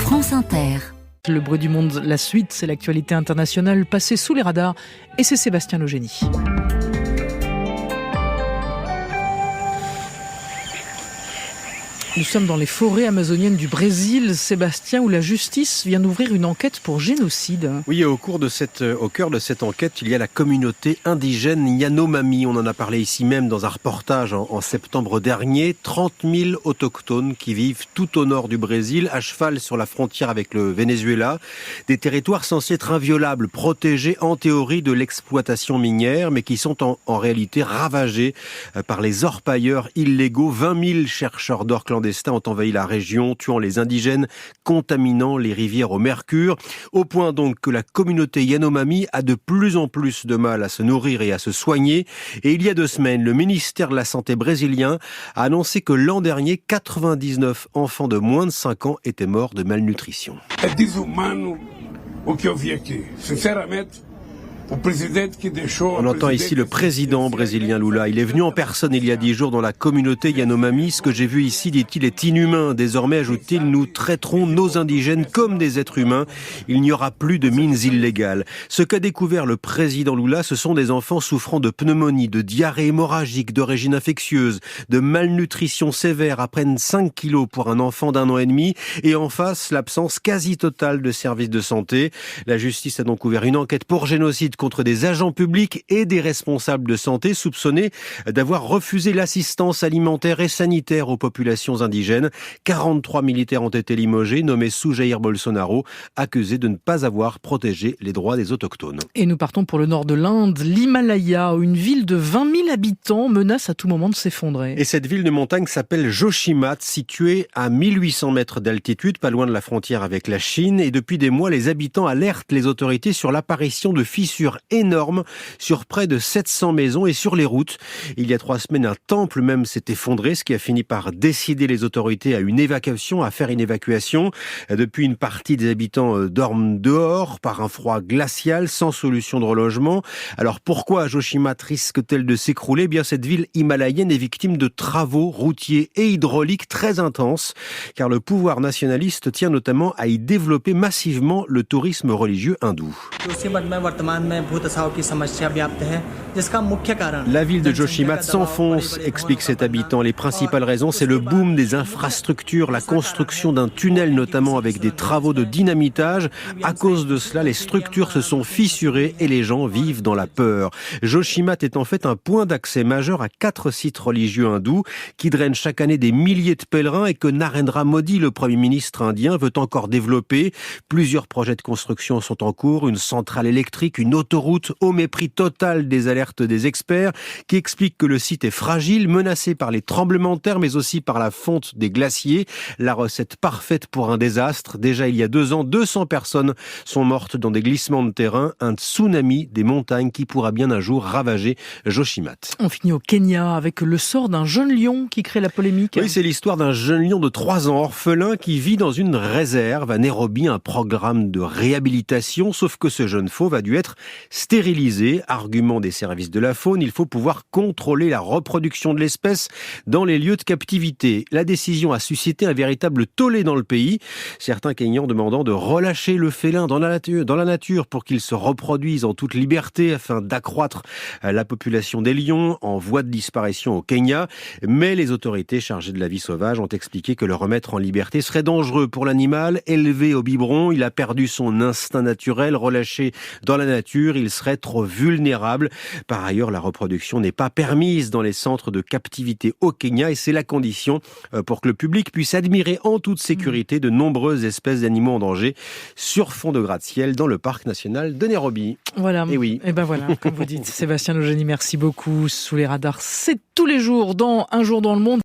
France Inter. Le bruit du monde, la suite, c'est l'actualité internationale passée sous les radars et c'est Sébastien Logénie. Nous sommes dans les forêts amazoniennes du Brésil, Sébastien, où la justice vient d'ouvrir une enquête pour génocide. Oui, au cœur de cette enquête, il y a la communauté indigène Yanomami. On en a parlé ici même dans un reportage en septembre dernier. 30 000 autochtones qui vivent tout au nord du Brésil, à cheval sur la frontière avec le Venezuela. Des territoires censés être inviolables, protégés en théorie de l'exploitation minière, mais qui sont en réalité ravagés par les orpailleurs illégaux. 20 000 chercheurs d'or clandestins ont envahi la région, tuant les indigènes, contaminant les rivières au mercure, au point donc que la communauté Yanomami a de plus en plus de mal à se nourrir et à se soigner. Et il y a 2 semaines, le ministère de la Santé brésilien a annoncé que l'an dernier, 99 enfants de moins de 5 ans étaient morts de malnutrition. On entend ici le président brésilien Lula. Il est venu en personne il y a 10 jours dans la communauté Yanomami. Ce que j'ai vu ici, dit-il, est inhumain. Désormais, ajoute-t-il, nous traiterons nos indigènes comme des êtres humains. Il n'y aura plus de mines illégales. Ce qu'a découvert le président Lula, ce sont des enfants souffrant de pneumonie, de diarrhée hémorragique, d'origine infectieuse, de malnutrition sévère, à peine 5 kilos pour un enfant d'1 an et demi. Et en face, l'absence quasi totale de services de santé. La justice a donc ouvert une enquête pour génocide contre des agents publics et des responsables de santé soupçonnés d'avoir refusé l'assistance alimentaire et sanitaire aux populations indigènes. 43 militaires ont été limogés, nommés sous Jair Bolsonaro, accusés de ne pas avoir protégé les droits des autochtones. Et nous partons pour le nord de l'Inde, l'Himalaya, où une ville de 20 000 habitants menace à tout moment de s'effondrer. Et cette ville de montagne s'appelle Joshimat, située à 1800 mètres d'altitude, pas loin de la frontière avec la Chine. Et depuis des mois, les habitants alertent les autorités sur l'apparition de fissures énormes sur près de 700 maisons et sur les routes. Il y a 3 semaines, un temple même s'est effondré, ce qui a fini par décider les autorités à faire une évacuation. Depuis, une partie des habitants dorment dehors par un froid glacial, sans solution de relogement. Alors pourquoi Joshimat risque-t-elle de s'écrouler ? Eh bien, cette ville himalayenne est victime de travaux routiers et hydrauliques très intenses, car le pouvoir nationaliste tient notamment à y développer massivement le tourisme religieux hindou. La ville de Joshimat s'enfonce, explique cet habitant. Les principales raisons, c'est le boom des infrastructures, la construction d'un tunnel notamment avec des travaux de dynamitage. À cause de cela, les structures se sont fissurées et les gens vivent dans la peur. Joshimat est en fait un point d'accès majeur à 4 sites religieux hindous qui drainent chaque année des milliers de pèlerins et que Narendra Modi, le Premier ministre indien, veut encore développer. Plusieurs projets de construction sont en cours, une centrale électrique, une autoroute, au mépris total des alertes des experts qui expliquent que le site est fragile, menacé par les tremblements de terre mais aussi par la fonte des glaciers. La recette parfaite pour un désastre. Déjà il y a 2 ans, 200 personnes sont mortes dans des glissements de terrain. Un tsunami des montagnes qui pourra bien un jour ravager Joshimat. On finit au Kenya avec le sort d'un jeune lion qui crée la polémique. Oui, c'est l'histoire d'un jeune lion de 3 ans orphelin qui vit dans une réserve à Nairobi, un programme de réhabilitation, sauf que ce jeune fauve a dû être stérilisé. Argument des services de la faune, il faut pouvoir contrôler la reproduction de l'espèce dans les lieux de captivité. La décision a suscité un véritable tollé dans le pays. Certains Kenyans demandant de relâcher le félin dans la nature pour qu'il se reproduise en toute liberté afin d'accroître la population des lions en voie de disparition au Kenya. Mais les autorités chargées de la vie sauvage ont expliqué que le remettre en liberté serait dangereux pour l'animal. Élevé au biberon, il a perdu son instinct naturel. Relâché dans la nature, il serait trop vulnérable. Par ailleurs, la reproduction n'est pas permise dans les centres de captivité au Kenya et c'est la condition pour que le public puisse admirer en toute sécurité de nombreuses espèces d'animaux en danger sur fond de gratte-ciel dans le parc national de Nairobi. Voilà. Et oui. Et ben voilà, comme vous dites. Sébastien Logénie, merci beaucoup. Sous les radars, c'est tous les jours dans Un jour dans le monde.